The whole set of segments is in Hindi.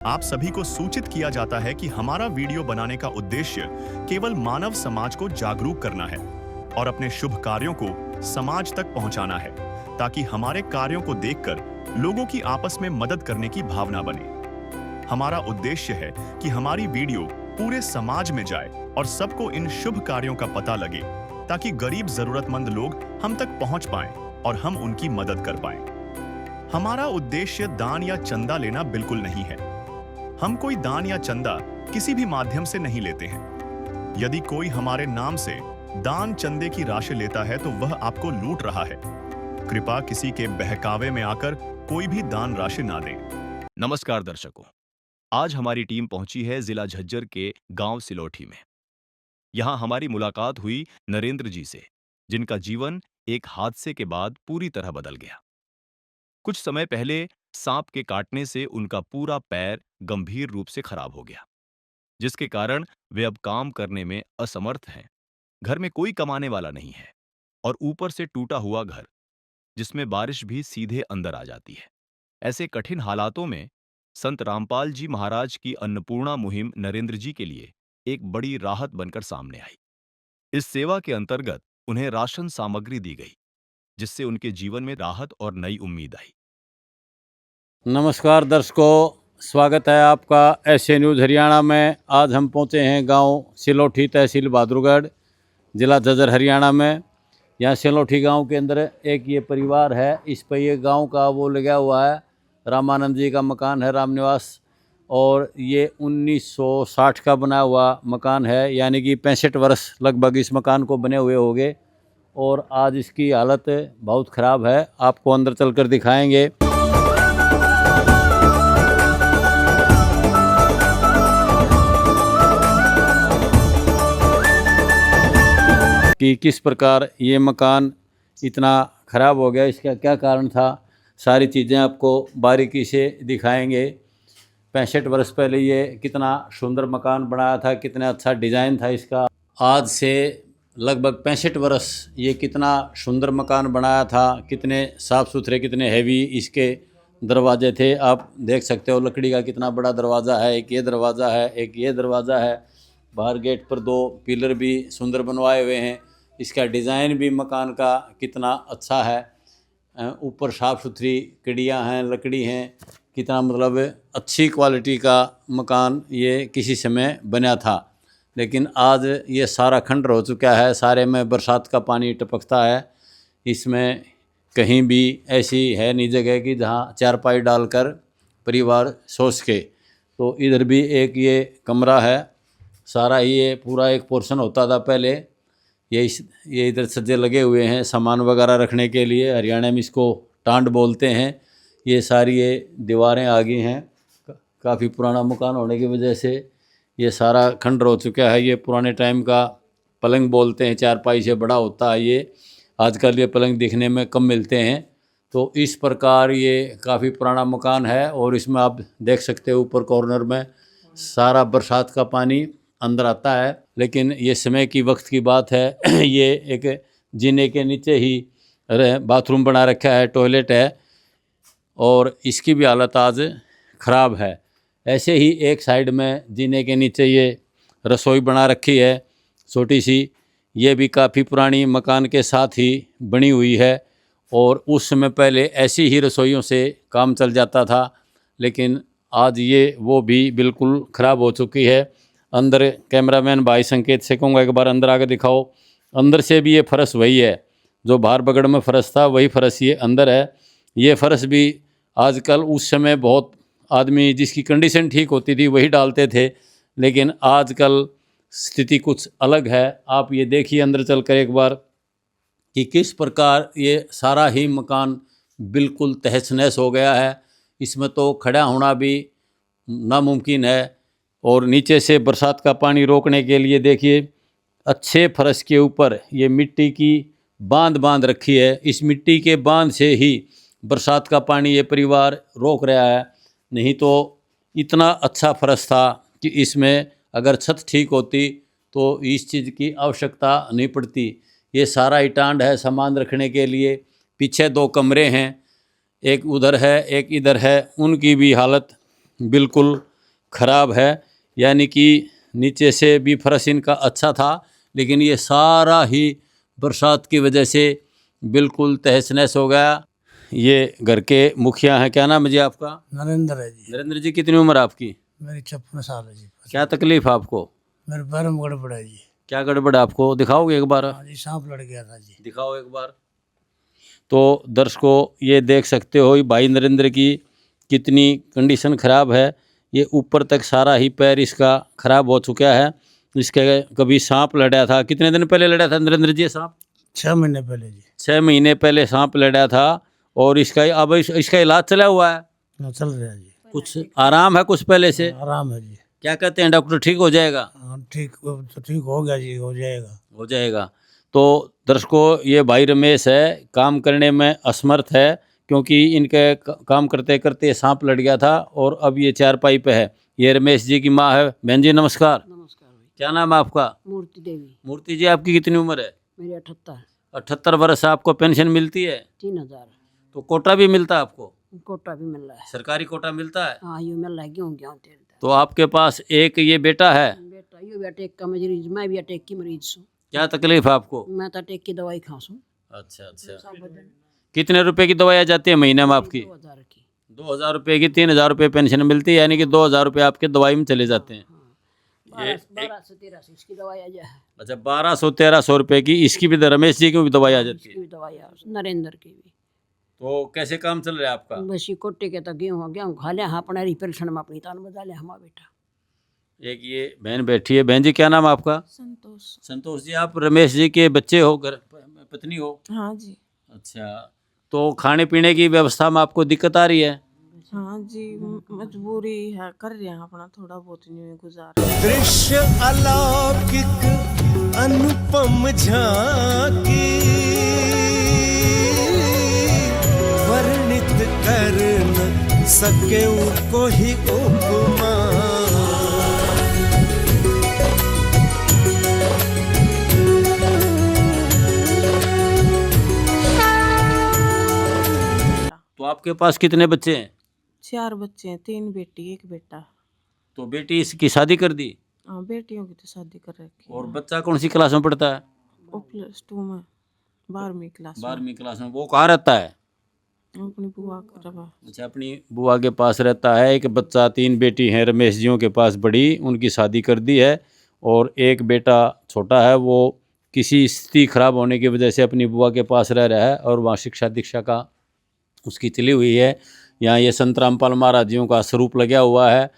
आप सभी को सूचित किया जाता है कि हमारा वीडियो बनाने का उद्देश्य केवल मानव समाज को जागरूक करना है और अपने शुभ कार्यों को समाज तक पहुंचाना है, ताकि हमारे कार्यों को देखकर लोगों की आपस में मदद करने की भावना बने। हमारा उद्देश्य है कि हमारी वीडियो पूरे समाज में जाए और सबको इन शुभ कार्यों का पता लगे, ताकि गरीब जरूरतमंद लोग हम तक पहुंच पाएं और हम उनकी मदद कर पाएं। हमारा उद्देश्य दान या चंदा लेना बिल्कुल नहीं है। हम कोई दान या चंदा किसी भी माध्यम से नहीं लेते हैं। यदि कोई हमारे नाम से दान चंदे की राशि लेता है तो वह आपको लूट रहा है। कृपया किसी के बहकावे में आकर कोई भी दान राशि ना दें। नमस्कार दर्शकों, आज हमारी टीम पहुंची है जिला झज्जर के गांव सिलोठी में। यहां हमारी मुलाकात हुई नरेंद्र जी से, जिनका जीवन एक हादसे के बाद पूरी तरह बदल गया। कुछ समय पहले सांप के काटने से उनका पूरा पैर गंभीर रूप से खराब हो गया, जिसके कारण वे अब काम करने में असमर्थ हैं। घर में कोई कमाने वाला नहीं है और ऊपर से टूटा हुआ घर, जिसमें बारिश भी सीधे अंदर आ जाती है। ऐसे कठिन हालातों में संत रामपाल जी महाराज की अन्नपूर्णा मुहिम नरेंद्र जी के लिए एक बड़ी राहत बनकर सामने आई। इस सेवा के अंतर्गत उन्हें राशन सामग्री दी गई, जिससे उनके जीवन में राहत और नई उम्मीद आई। नमस्कार दर्शकों, स्वागत है आपका एसए न्यूज़ हरियाणा में। आज हम पहुंचे हैं गांव सिलोठी, तहसील बहादुरगढ़, ज़िला झज्जर, हरियाणा में। यहाँ सिलोठी गांव के अंदर एक ये परिवार है। इस पर ये गांव का वो लगा हुआ है, रामानंद जी का मकान है, राम निवास। और ये 1960 का बना हुआ मकान है, यानी कि 65 वर्ष लगभग इस मकान को बने हुए हो गए। और आज इसकी हालत बहुत ख़राब है, आपको अंदर चलकर दिखाएंगे। कि किस प्रकार ये मकान इतना ख़राब हो गया, इसका क्या कारण था, सारी चीज़ें आपको बारीकी से दिखाएंगे। 65 वर्ष पहले ये कितना सुंदर मकान बनाया था, कितना अच्छा डिज़ाइन था इसका। आज से लगभग 65 वर्ष ये कितना सुंदर मकान बनाया था, कितने साफ़ सुथरे, कितने हैवी इसके दरवाजे थे। आप देख सकते हो लकड़ी का कितना बड़ा दरवाज़ा है। एक ये दरवाज़ा है, एक ये दरवाज़ा है। बाहर गेट पर 2 पिलर भी सुंदर बनवाए हुए हैं। इसका डिज़ाइन भी मकान का कितना अच्छा है। ऊपर साफ़ सुथरी कड़ियाँ हैं, लकड़ी हैं, कितना मतलब अच्छी क्वालिटी का मकान ये किसी समय बना था। लेकिन आज ये सारा खंडर हो चुका है, सारे में बरसात का पानी टपकता है। इसमें कहीं भी ऐसी है नहीं जगह कि जहाँ चारपाई डालकर परिवार सो सके। तो इधर भी एक ये कमरा है, सारा ये पूरा एक पोर्शन होता था पहले। ये इधर सज्जे लगे हुए हैं सामान वगैरह रखने के लिए, हरियाणा में इसको टांड बोलते हैं। ये सारी ये दीवारें आ गई हैं, काफ़ी पुराना मकान होने की वजह से ये सारा खंडर हो चुका है। ये पुराने टाइम का पलंग बोलते हैं, चारपाई से बड़ा होता है ये। आजकल ये पलंग दिखने में कम मिलते हैं। तो इस प्रकार ये काफ़ी पुराना मकान है। और इसमें आप देख सकते हो ऊपर कॉर्नर में सारा बरसात का पानी अंदर आता है। लेकिन ये समय की वक्त की बात है। ये एक जीने के नीचे ही बाथरूम बना रखा है, टॉयलेट है, और इसकी भी हालत आज ख़राब है। ऐसे ही एक साइड में जीने के नीचे ये रसोई बना रखी है छोटी सी। ये भी काफ़ी पुरानी मकान के साथ ही बनी हुई है। और उस समय पहले ऐसी ही रसोइयों से काम चल जाता था, लेकिन आज ये वो भी बिल्कुल ख़राब हो चुकी है। अंदर कैमरामैन भाई संकेत से कहूँगा एक बार अंदर आकर दिखाओ। अंदर से भी ये फर्श वही है, जो बाहर बगड़ में फर्श था वही फर्श ये अंदर है। ये फर्श भी आजकल, उस समय बहुत आदमी जिसकी कंडीशन ठीक होती थी वही डालते थे, लेकिन आजकल स्थिति कुछ अलग है। आप ये देखिए अंदर चलकर एक बार कि किस प्रकार ये सारा ही मकान बिल्कुल तहस नहस हो गया है। इसमें तो खड़ा होना भी नामुमकिन है। और नीचे से बरसात का पानी रोकने के लिए देखिए अच्छे फर्श के ऊपर ये मिट्टी की बांध रखी है। इस मिट्टी के बांध से ही बरसात का पानी ये परिवार रोक रहा है। नहीं तो इतना अच्छा फर्श था कि इसमें अगर छत ठीक होती तो इस चीज़ की आवश्यकता नहीं पड़ती। ये सारा इटांड है सामान रखने के लिए। पीछे 2 कमरे हैं, एक उधर है एक इधर है। उनकी भी हालत बिल्कुल खराब है, यानी कि नीचे से भी फर्श इनका अच्छा था, लेकिन ये सारा ही बरसात की वजह से बिल्कुल तहस नहस हो गया। ये घर के मुखिया हैं, क्या नाम है जी आपका? नरेंद्र है जी। नरेंद्र जी, कितनी उम्र है आपकी? मेरी 56 साल है जी। क्या तकलीफ है आपको? मेरे पैर में गड़बड़ है जी। क्या गड़बड़ है आपको? दिखाओगे एक बार? हाँ जी, सांप लड़ गया था जी। दिखाओ एक बार। तो दर्शकों, ये देख सकते हो ये भाई नरेंद्र की कितनी कंडीशन खराब है। ये ऊपर तक सारा ही पैर इसका खराब हो चुका है। इसके कभी सांप लड़ा था। कितने दिन पहले लड़ा था नरेंद्र जी ये सांप? 6 महीने पहले जी। 6 महीने पहले सांप लड़ा था। और इसका अब इसका इलाज चला हुआ है। हाँ, चल रहा है जी। कुछ आराम है कुछ पहले से? आराम है जी। क्या कहते हैं डॉक्टर, ठीक हो जाएगा? हाँ, ठीक तो ठीक हो गया जी, हो जाएगा। हो जाएगा। तो दर्शकों, ये भाई रमेश है, काम करने में असमर्थ है, क्योंकि इनके काम करते करते सांप लड़ गया था और अब ये चारपाई पे है। ये रमेश जी की माँ है। बहन जी नमस्कार। नमस्कार भाई। क्या नाम है आपका? मूर्ति देवी। मूर्ति जी, आपकी कितनी उम्र है? मेरी 78। 78 वर्ष। आपको पेंशन मिलती है? 3000। तो कोटा भी मिलता है आपको? कोटा भी मिल रहा है। सरकारी कोटा मिलता है? हाँ, यूँ मिल रहा है। गेहूँ गेहूँ तेल तो आपके पास एक ये बेटा है? बेटा यू भी अटैक का मरीज, मैं भी अटैक की मरीज हूँ। क्या तकलीफ है आपको? मैं तो अटैक की दवाई खाऊँ। अच्छा अच्छा। कितने रुपए की दवाई आ जाती है महीने में आपकी? 2000 की। 2000 रुपये की 3000 रुपये पेंशन मिलती है, यानी कि 2000 रुपये आपके दवाई में चले जाते हैं। 1200-1300 इसकी दवाई आ जाए। अच्छा, 1200-1300 रुपये की इसकी भी, रमेश जी की भी दवाई आ जाती इसकी है। भी दवाई आ, नरेंद्र की भी। तो कैसे काम चल रहा है आपका? बस ये कोटे के तो गेहूँ गेहूँ खा लिया। हाँ, अपना पेंशन में अपनी तान बजा लिया हमारा बेटा। एक ये बहन बैठी है। बहन जी, क्या नाम है आपका? संतोष। संतोष जी, आप रमेश जी के बच्चे हो, घर पत्नी हो? हाँ जी। अच्छा, तो खाने पीने की व्यवस्था में आपको दिक्कत आ रही है? हाँ जी, मजबूरी है, कर रहे हैं अपना थोड़ा बहुत यूं गुजार। दृश्य अलौकिक अनुपम झांकी वर्णित कर न सके कोई उपमा। तो आपके पास कितने बच्चे हैं? 4 बच्चे हैं, 3 बेटी 1 बेटा। तो बेटी इसकी शादी कर दी? हाँ, बेटियों की तो शादी कर रखी और है। बच्चा कौन सी क्लास में पढ़ता है? वो +2 में, 12वीं क्लास में। 12वीं क्लास में। वो कहाँ रहता है? अपनी बुआ का रवा। अच्छा, अपनी बुआ के पास रहता है। एक बच्चा, 3 बेटी हैं रमेश जियों के पास बड़ी, उनकी शादी कर दी है। और एक बेटा छोटा है, वो किसी स्थिति खराब होने की वजह से अपनी बुआ के पास रह रहा है और वहाँ शिक्षा दीक्षा का उसकी चली हुई है। यहाँ ये संत रामपाल महाराज जियों का स्वरूप लगा हुआ है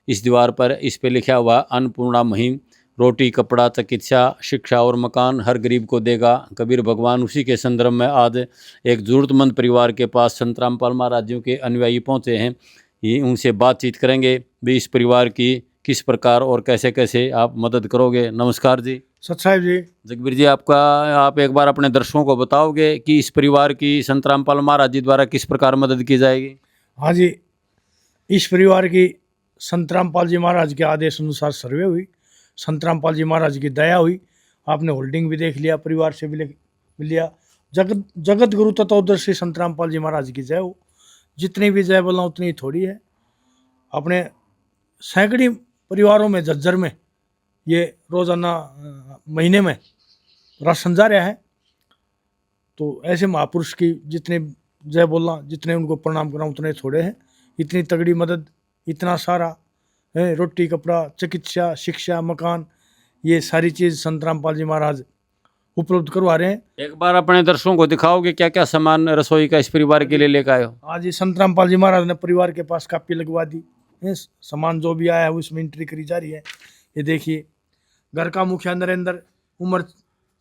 इस दीवार पर। इस पे लिखा हुआ अन्नपूर्णा मुहिम, रोटी कपड़ा चिकित्सा शिक्षा और मकान हर गरीब को देगा कबीर भगवान। उसी के संदर्भ में आज एक ज़रूरतमंद परिवार के पास संत रामपाल महाराज जियों के अनुयायी पहुँचे हैं। ये उनसे बातचीत करेंगे भी इस परिवार की किस प्रकार और कैसे कैसे आप मदद करोगे। नमस्कार जी। सत साहिब जी। जगबीर जी, आप एक बार अपने दर्शकों को बताओगे कि इस परिवार की संत रामपाल महाराज जी द्वारा किस प्रकार मदद की जाएगी? हाँ जी, इस परिवार की संत रामपाल जी महाराज के आदेश अनुसार सर्वे हुई। संत रामपाल जी महाराज की दया हुई। आपने होल्डिंग भी देख लिया, परिवार से भी मिल लिया। जगत गुरु तत्वदर्शी संत रामपाल जी महाराज की जय हो। जितनी भी जय बोलना उतनी ही थोड़ी है। अपने सैकड़ी परिवारों में झज्जर में ये रोजाना महीने में राशन जा रहा है। तो ऐसे महापुरुष की जितने जय बोलना, जितने उनको प्रणाम करना उतने थोड़े हैं। इतनी तगड़ी मदद, इतना सारा है, रोटी कपड़ा चिकित्सा शिक्षा मकान, ये सारी चीज़ संत रामपाल जी महाराज उपलब्ध करवा रहे हैं। एक बार अपने दर्शकों को दिखाओगे क्या क्या सामान रसोई का इस परिवार के लिए लेकर आए हो? आज ही संत रामपाल जी महाराज ने परिवार के पास कापी लगवा दी है। सामान जो भी आया है उसमें एंट्री करी जा रही है। ये देखिए, घर का मुखिया नरेंद्र, उम्र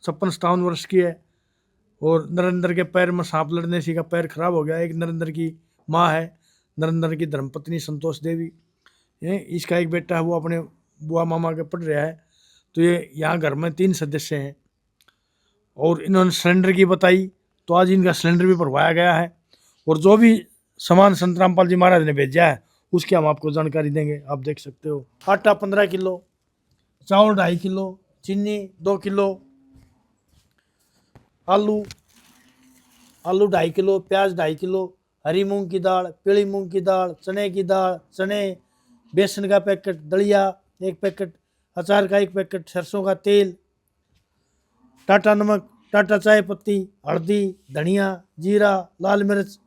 56-57 वर्ष की है। और नरेंद्र के पैर में सांप लड़ने से का पैर खराब हो गया। एक नरेंद्र की माँ है, नरेंद्र की धर्मपत्नी संतोष देवी है। इसका एक बेटा है, वो अपने बुआ मामा के पढ़ रहा है। तो ये यहाँ घर में 3 सदस्य हैं। और इन्होंने सिलेंडर की बताई, तो आज इनका सिलेंडर भी भरवाया गया है। और जो भी सामान संत रामपाल जी महाराज ने भेजा है उसकी हम आपको जानकारी देंगे। आप देख सकते हो, आटा 15 किलो, चावल 2.5 किलो, चीनी 2 किलो, आलू 2.5 किलो, प्याज 2.5 किलो, हरी मूंग की दाल, पीली मूंग की दाल, चने की दाल, चने, बेसन का पैकेट, दलिया 1 पैकेट, अचार का 1 पैकेट, सरसों का तेल, टाटा नमक, टाटा चाय पत्ती, हल्दी, धनिया, जीरा, लाल मिर्च,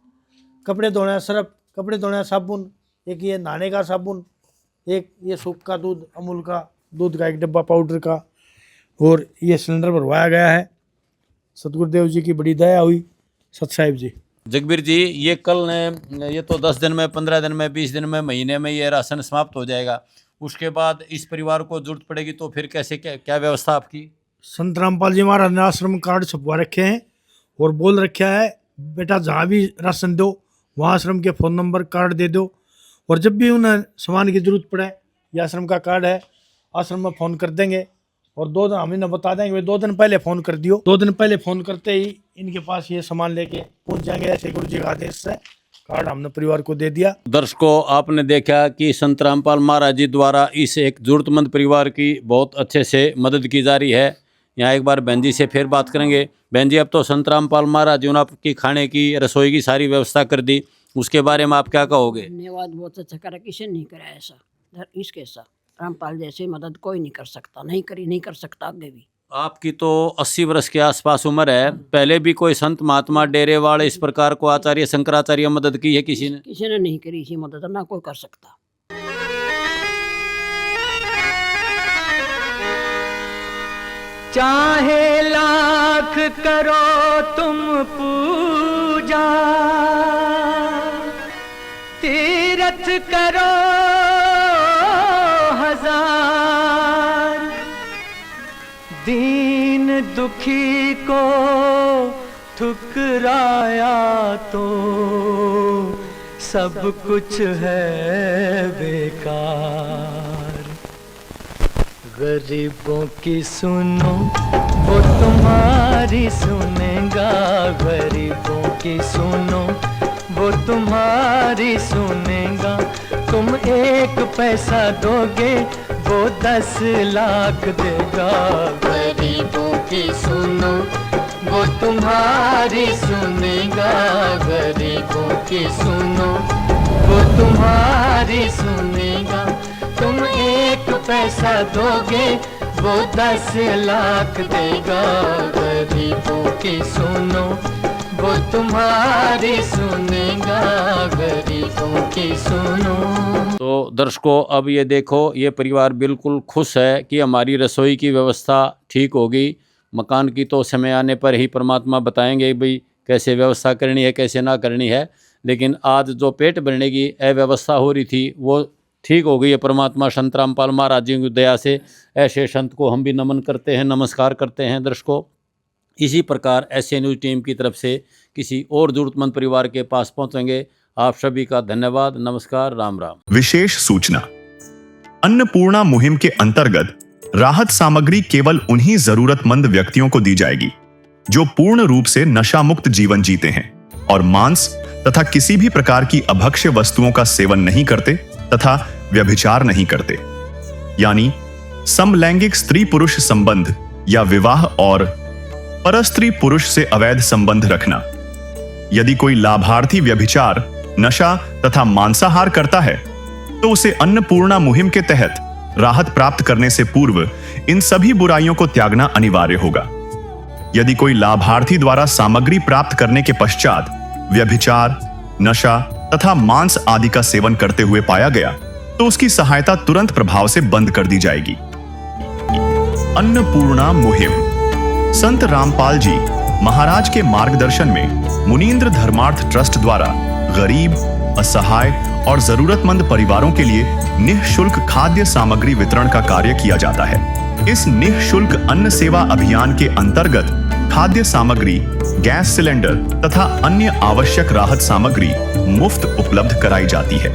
कपड़े धोने सर्फ, कपड़े धोने साबुन, एक ये नहाने का साबुन, एक ये सूप का दूध, अमूल का दूध का 1 डब्बा पाउडर का, और ये सिलेंडर भरवाया गया है। सतगुरुदेव जी की बड़ी दया हुई। सत साहिब जी। जगबीर जी, ये कल ने ये तो 10 दिन में, 15 दिन में, 20 दिन में, महीने में ये राशन समाप्त हो जाएगा। उसके बाद इस परिवार को जरूरत पड़ेगी तो फिर कैसे क्या व्यवस्था आपकी? संत रामपाल जी महाराज ने आश्रम कार्ड छपवा रखे हैं और बोल रखा है बेटा जहाँ भी राशन दो वहाँ आश्रम के फ़ोन नंबर कार्ड दे दो, और जब भी उन्हें सामान की जरूरत पड़े ये आश्रम का कार्ड है, आश्रम में फ़ोन कर देंगे और 2 दिन हम इन्हें बता देंगे 2 दिन पहले फ़ोन कर दियो। 2 दिन पहले फ़ोन करते ही इनके पास ये सामान लेके पहुँच जाएंगे। ऐसे गुरु जी का आदेश से कार्ड हमने परिवार को दे दिया। दर्शकों, आपने देखा कि संत रामपाल महाराज जी द्वारा इस एक जरूरतमंद परिवार की बहुत अच्छे से मदद की जा रही है। यहाँ एक बार बहन जी से फिर बात करेंगे। बहन जी, अब तो संत रामपाल महाराज जी ने आपकी खाने की, रसोई की सारी व्यवस्था कर दी, उसके बारे में आप क्या कहोगे? धन्यवाद, बहुत अच्छा करा, किसी ने नहीं करा ऐसा इसके साथ। रामपाल जैसे मदद कोई नहीं कर सकता, नहीं कर सकता आगे भी। आपकी तो 80 वर्ष के आसपास उम्र है, पहले भी कोई संत महात्मा डेरे वाले इस प्रकार को आचार्य शंकराचार्य मदद की है किसी ने? किसी ने नहीं करी इसी मदद, ना कोई कर सकता। चाहे लाख करो तुम पूजा, तीरथ करो हजार, दीन दुखी को ठुकराया तो सब कुछ है बेकार। गरीबों की सुनो वो तुम्हारी सुनेगा, गरीबों की सुनो वो तुम्हारी सुनेगा। तुम 1 पैसा दोगे वो 10 लाख देगा। गरीबों की सुनो वो तुम्हारी सुनेगा, गरीबों की सुनो वो तुम्हारी सुनेगा। तुम 1 पैसा दोगे वो 10 लाख देगा। गरीबों की सुनो वो तुम्हारी सुनेगा, गरीबों की सुनो। तो दर्शकों, अब ये देखो, ये परिवार बिल्कुल खुश है कि हमारी रसोई की व्यवस्था ठीक होगी। मकान की तो समय आने पर ही परमात्मा बताएंगे भाई कैसे व्यवस्था करनी है, कैसे ना करनी है। लेकिन आज जो पेट भरने की अव्यवस्था हो रही थी वो ठीक हो गई है परमात्मा संत रामपाल महाराज जी की दया से। ऐसे संत को हम भी नमन करते हैं, नमस्कार करते हैं। दर्शकों, इसी प्रकार ऐसे न्यूज़ टीम की तरफ से किसी और जरूरतमंद परिवार के पास पहुंचेंगे। आप सभी का धन्यवाद, नमस्कार, राम राम। विशेष सूचना, अन्नपूर्णा मुहिम के अंतर्गत राहत सामग्री केवल उन्हीं जरूरतमंद व्यक्तियों को दी जाएगी जो पूर्ण रूप से नशा मुक्त जीवन जीते हैं और मांस तथा किसी भी प्रकार की अभक्ष्य वस्तुओं का सेवन नहीं करते तथा व्यभिचार नहीं करते, यानी समलैंगिक स्त्री पुरुष संबंध या विवाह और परस्त्री पुरुष से अवैध संबंध रखना। यदि कोई लाभार्थी व्यभिचार, नशा तथा मांसाहार करता है तो उसे अन्नपूर्णा मुहिम के तहत राहत प्राप्त करने से पूर्व इन सभी बुराइयों को त्यागना अनिवार्य होगा। यदि कोई लाभार्थी द्वारा सामग्री प्राप्त करने के पश्चात व्यभिचार, नशा तथा मांस आदि का सेवन करते हुए पाया गया तो उसकी सहायता तुरंत प्रभाव से बंद कर दी जाएगी। अन्नपूर्णा मुहिम संत रामपाल जी महाराज के मार्गदर्शन में मुनींद्र धर्मार्थ ट्रस्ट द्वारा गरीब, असहाय और जरूरतमंद परिवारों के लिए निःशुल्क खाद्य सामग्री वितरण का कार्य किया जाता है। इस निःशुल्क अन्न सेवा अभियान के अंतर्गत खाद्य सामग्री, गैस सिलेंडर तथा अन्य आवश्यक राहत सामग्री मुफ्त उपलब्ध कराई जाती है।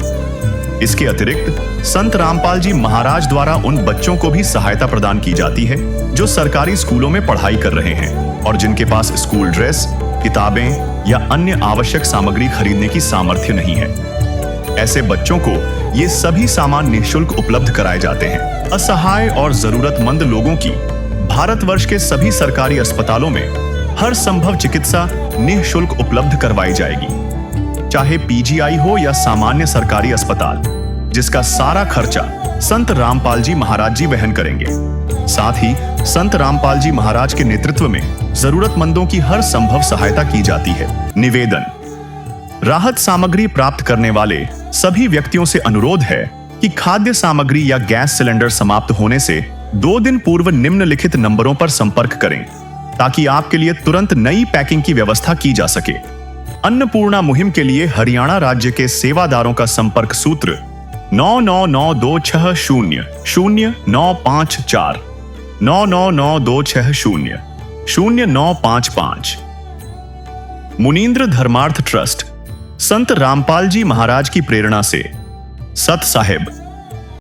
इसके अतिरिक्त संत रामपाल जी महाराज द्वारा उन बच्चों को भी सहायता प्रदान की जाती है जो सरकारी स्कूलों में पढ़ाई कर रहे हैं और जिनके पास स्कूल ड्रेस, किताबें या अन्य आवश्यक सामग्री खरीदने की सामर्थ्य नहीं है। ऐसे बच्चों को ये सभी सामान निःशुल्क उपलब्ध कराए जाते हैं। असहाय और जरूरतमंद लोगों की भारतवर्ष के सभी सरकारी अस्पतालों में हर संभव चिकित्सा निःशुल्क उपलब्ध करवाई जाएगी, चाहे पीजीआई हो या सामान्य सरकारी अस्पताल, जिसका सारा खर्चा संत रामपाल जी महाराज जी वहन करेंगे। साथ ही संत रामपाल जी महाराज के नेतृत्व में जरूरतमंदों की हर संभव सहायता की जाती है। निवेदन, राहत सामग्री प्राप्त करने वाले सभी व्यक्तियों से अनुरोध है कि खाद्य सामग्री या गैस सिलेंडर समाप्त होने से 2 दिन पूर्व निम्नलिखित नंबरों पर संपर्क करें ताकि आपके लिए तुरंत नई पैकिंग की व्यवस्था की जा सके। अन्नपूर्णा मुहिम के लिए हरियाणा राज्य के सेवादारों का संपर्क सूत्र 9992600954 9992600955। मुनींद्र धर्मार्थ ट्रस्ट संत रामपाल जी महाराज की प्रेरणा से सत साहिब